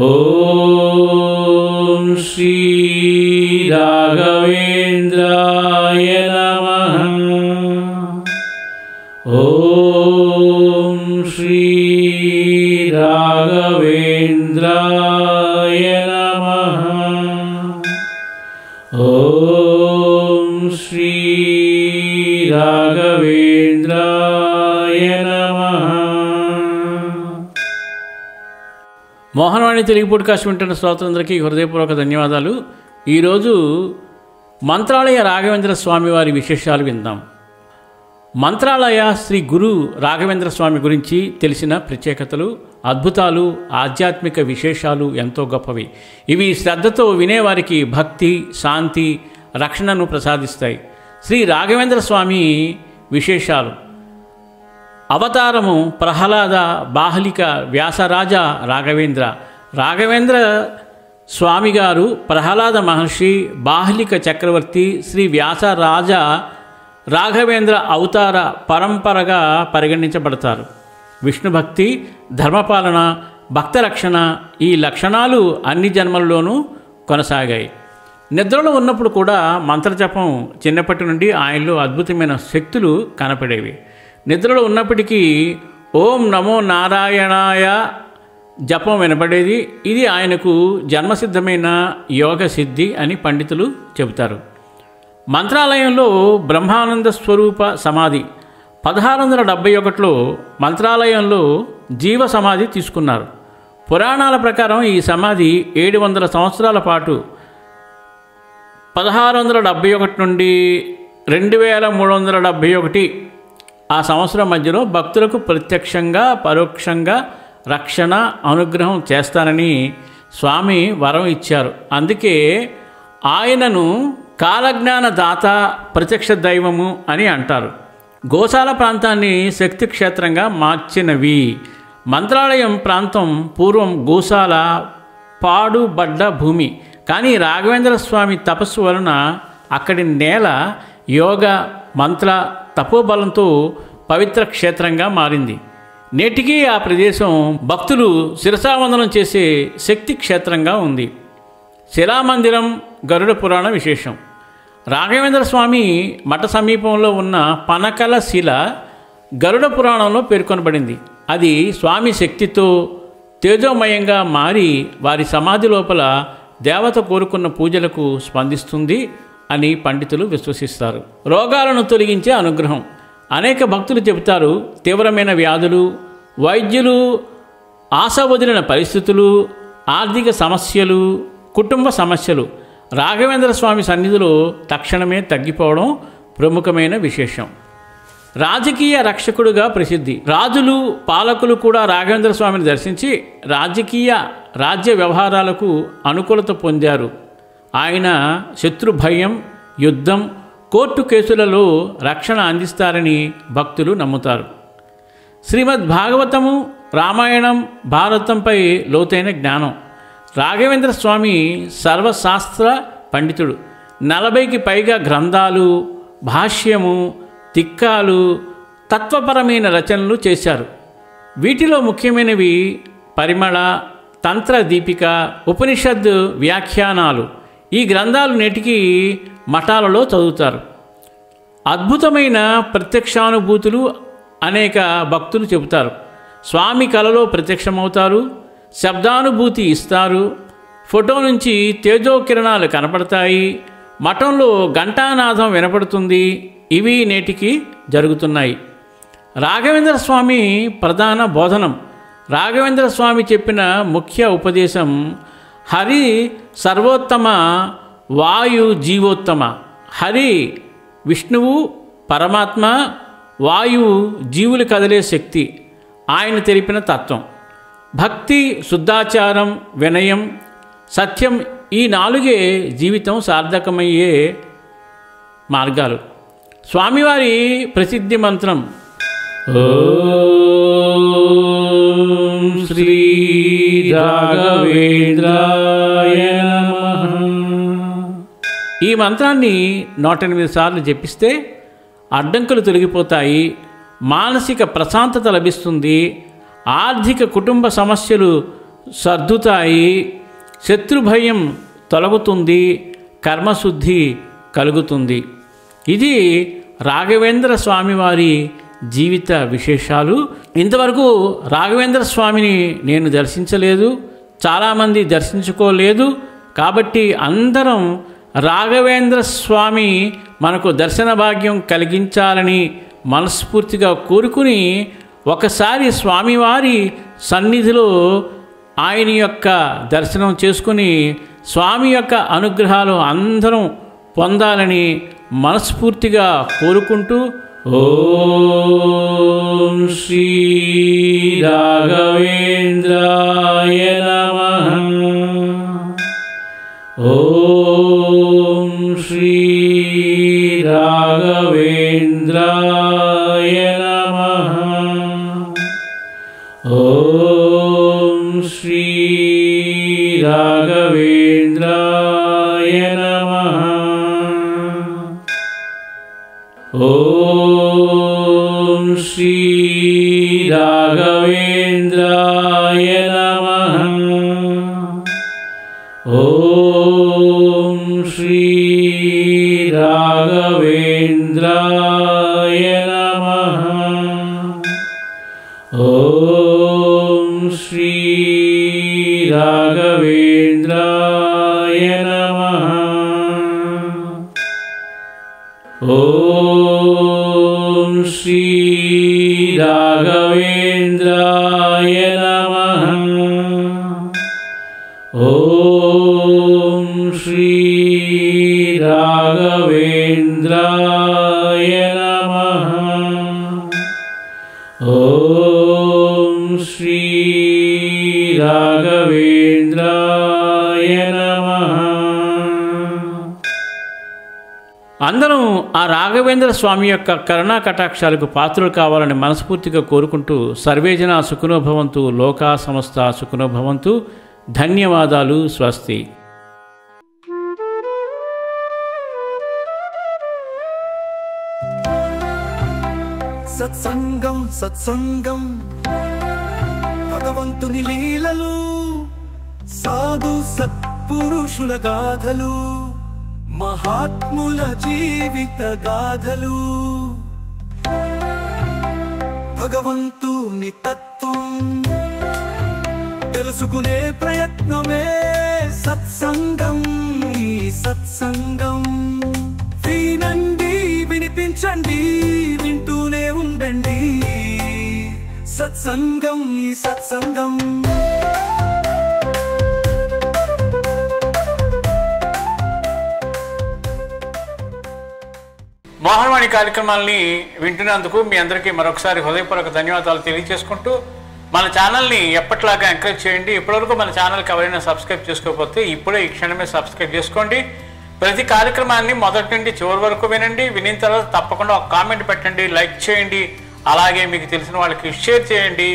ఓం శ్రీ రాఘవేంద్రాయ నమః. ఓం శ్రీ రాఘవేంద్రాయ నమః. ఓం శ్రీ రాఘవేంద్రాయ నమః. మోహనవాణి తెలుగు పాడ్కాస్ట్ వింటున్న శ్రోతలందరికీ హృదయపూర్వక ధన్యవాదాలు. ఈరోజు మంత్రాలయ రాఘవేంద్ర స్వామి వారి విశేషాలు విందాం. మంత్రాలయ శ్రీ గురు రాఘవేంద్ర స్వామి గురించి తెలిసిన ప్రత్యేకతలు, అద్భుతాలు, ఆధ్యాత్మిక విశేషాలు ఎంతో గొప్పవి. ఇవి శ్రద్ధతో వినేవారికి భక్తి, శాంతి, రక్షణను ప్రసాదిస్తాయి. శ్రీ రాఘవేంద్ర స్వామి విశేషాలు: అవతారము ప్రహ్లాద, బాహ్లిక, వ్యాసరాజ రాఘవేంద్ర. రాఘవేంద్ర స్వామి గారు ప్రహ్లాద మహర్షి, బాహ్లిక చక్రవర్తి, శ్రీ వ్యాసరాజ రాఘవేంద్ర అవతార పరంపరగా పరిగణించబడతారు. విష్ణుభక్తి, ధర్మపాలన, భక్తరక్షణ ఈ లక్షణాలు అన్ని జన్మల్లోనూ కొనసాగాయి. నిద్రలో ఉన్నప్పుడు కూడా మంత్రజపం చిన్నప్పటి నుండి ఆయనలో అద్భుతమైన శక్తులు కనపడేవి. నిద్రలో ఉన్నప్పటికీ ఓం నమో నారాయణాయ జపం వినపడేది. ఇది ఆయనకు జన్మసిద్ధమైన యోగ సిద్ధి అని పండితులు చెబుతారు. మంత్రాలయంలో బ్రహ్మానంద స్వరూప సమాధి 1671లో మంత్రాలయంలో జీవ సమాధి తీసుకున్నారు. పురాణాల ప్రకారం ఈ సమాధి 700 సంవత్సరాల పాటు 1671 నుండి 2371 ఆ సంవత్సరం మధ్యలో భక్తులకు ప్రత్యక్షంగా పరోక్షంగా రక్షణ, అనుగ్రహం చేస్తానని స్వామి వరం ఇచ్చారు. అందుకే ఆయనను కాలజ్ఞాన దాత, ప్రత్యక్ష దైవము అని అంటారు. గోశాల ప్రాంతాన్ని శక్తి క్షేత్రంగా మార్చినవి. మంత్రాలయం ప్రాంతం పూర్వం గోశాల పాడుబడ్డ భూమి. కానీ రాఘవేంద్ర స్వామి తపస్సు వలన అక్కడి నేల యోగ, మంత్ర, తపోబలంతో పవిత్ర క్షేత్రంగా మారింది. నేటికీ ఆ ప్రదేశం భక్తులు శిరసావందనం చేసే శక్తి క్షేత్రంగా ఉంది. శిలామందిరం గరుడ పురాణ విశేషం: రాఘవేంద్ర స్వామి మఠ సమీపంలో ఉన్న పనకల శిల గరుడ పురాణంలో పేర్కొనబడింది. అది స్వామి శక్తితో తేజోమయంగా మారి వారి సమాధి లోపల దేవత కోరుకున్న పూజలకు స్పందిస్తుంది అని పండితులు విశ్వసిస్తారు. రోగాలను తొలగించే అనుగ్రహం: అనేక భక్తులు చెబుతారు, తీవ్రమైన వ్యాధులు, వైద్యులు ఆశ వదిలిన పరిస్థితులు, ఆర్థిక సమస్యలు, కుటుంబ సమస్యలు రాఘవేంద్ర స్వామి సన్నిధిలో తక్షణమే తగ్గిపోవడం ప్రముఖమైన విశేషం. రాజకీయ రక్షకుడుగా ప్రసిద్ధి: రాజులు, పాలకులు కూడా రాఘవేంద్ర స్వామిని దర్శించి రాజ్య వ్యవహారాలకు అనుకూలత పొందారు. ఆయన శత్రు భయం, యుద్ధం, కోర్టు కేసులలో రక్షణ అందిస్తారని భక్తులు నమ్ముతారు. శ్రీమద్ భాగవతము, రామాయణం, భారతంపై లోతైన జ్ఞానం: రాఘవేంద్ర స్వామి సర్వశాస్త్ర పండితుడు. 40కి పైగా గ్రంథాలు, భాష్యము, తిక్కాలు, తత్వపరమైన రచనలు చేశారు. వీటిలో ముఖ్యమైనవి పరిమళ, తంత్ర దీపిక, ఉపనిషద్ వ్యాఖ్యానాలు. ఈ గ్రంథాలు నేటికి మఠాలలో చదువుతారు. అద్భుతమైన ప్రత్యక్షానుభూతులు అనేక భక్తులు చెబుతారు. స్వామి కలలో ప్రత్యక్షమవుతారు, శబ్దానుభూతి ఇస్తారు, ఫోటో నుంచి తేజోకిరణాలు కనపడతాయి, మఠంలో ఘంటానాదం వినపడుతుంది. ఇవి నేటికి జరుగుతున్నాయి. రాఘవేంద్ర స్వామి ప్రధాన బోధనం: రాఘవేంద్ర స్వామి చెప్పిన ముఖ్య ఉపదేశం హరి సర్వోత్తమ, వాయు జీవోత్తమ. హరి విష్ణువు పరమాత్మ, వాయువు జీవులు కదిలే శక్తి. ఆయన తెలిపిన తత్వం. భక్తి, శుద్ధాచారం, వినయం, సత్యం ఈ 4 జీవితం సార్థకమయ్యే మార్గాలు. స్వామివారి ప్రసిద్ధి మంత్రం ఓం శ్రీ రాఘవేంద్రాయ నమః. ఈ మంత్రాన్ని 108 సార్లు జపిస్తే అడ్డంకులు తొలగిపోతాయి, మానసిక ప్రశాంతత లభిస్తుంది, ఆర్థిక కుటుంబ సమస్యలు సర్దుతాయి, శత్రుభయం తొలగుతుంది, కర్మశుద్ధి కలుగుతుంది. ఇది రాఘవేంద్ర స్వామివారి జీవిత విశేషాలు. ఇంతవరకు రాఘవేంద్ర స్వామిని నేను దర్శించలేదు, చాలామంది దర్శించుకోలేదు. కాబట్టి అందరం రాఘవేంద్ర స్వామి మనకు దర్శన భాగ్యం కలిగించాలని మనస్ఫూర్తిగా కోరుకుని ఒకసారి స్వామివారి సన్నిధిలో ఆయన యొక్క దర్శనం చేసుకుని స్వామి యొక్క అనుగ్రహాలు అందరం పొందాలని మనస్ఫూర్తిగా కోరుకుంటూ ఓం శ్రీ రాఘవేంద్రాయ నమః. ఓం శ్రీ రాఘవేంద్రాయ నమః. ఓం శ్రీ రాఘవేంద్రాయ నమః. ఓం శ్రీ రాఘవేంద్రాయ నమః. ఓం శ్రీ రాఘవేంద్రాయ నమః. ఓం శ్రీ రాఘవేంద్రాయ నమః. ఓం శ్రీ రాఘవేంద్రాయ నమః. ఓం శ్రీ రాఘవేంద్రాయ నమః. ఓం శ్రీ రాఘవేంద్రాయ నమః. అందరం ఆ రాఘవేంద్ర స్వామి యొక్క కరుణా కటాక్షాలకు పాత్రలు కావాలని మనస్ఫూర్తిగా కోరుకుంటూ సర్వేజన సుఖినో భవంతు, లోకా సమస్త సుఖినో భవంతు. ధన్యవాదాలు. స్వస్తి. సత్సంగం సత్సంగం భగవంతుని లీలలు, సాధు సత్పురుషుల గాథలు, మహాత్ముల జీవిత గాథలు, భగవంతుని తత్వం తెలుసుకునే ప్రయత్నమే సత్సంగం. ఈ సత్సంగం వినండి, వినిపించండి, వింటూనే ఉండండి. సత్సంగం, ఈ సత్సంగం. మోహనవాణి కార్యక్రమాలని వింటున్నందుకు మీ అందరికీ మరొకసారి హృదయపూర్వక ధన్యవాదాలు తెలియజేసుకుంటూ మన ఛానల్ని ఎప్పటిలాగా ఎంకరేజ్ చేయండి. ఇప్పటివరకు మన ఛానల్కి ఎవరైనా సబ్స్క్రైబ్ చేసుకోకపోతే ఇప్పుడే ఈ క్షణమే సబ్స్క్రైబ్ చేసుకోండి. ప్రతి కార్యక్రమాన్ని మొదటి నుండి చివరి వరకు వినండి. వినిన తర్వాత తప్పకుండా ఒక కామెంట్ పెట్టండి, లైక్ చేయండి, అలాగే మీకు తెలిసిన వాళ్ళకి షేర్ చేయండి.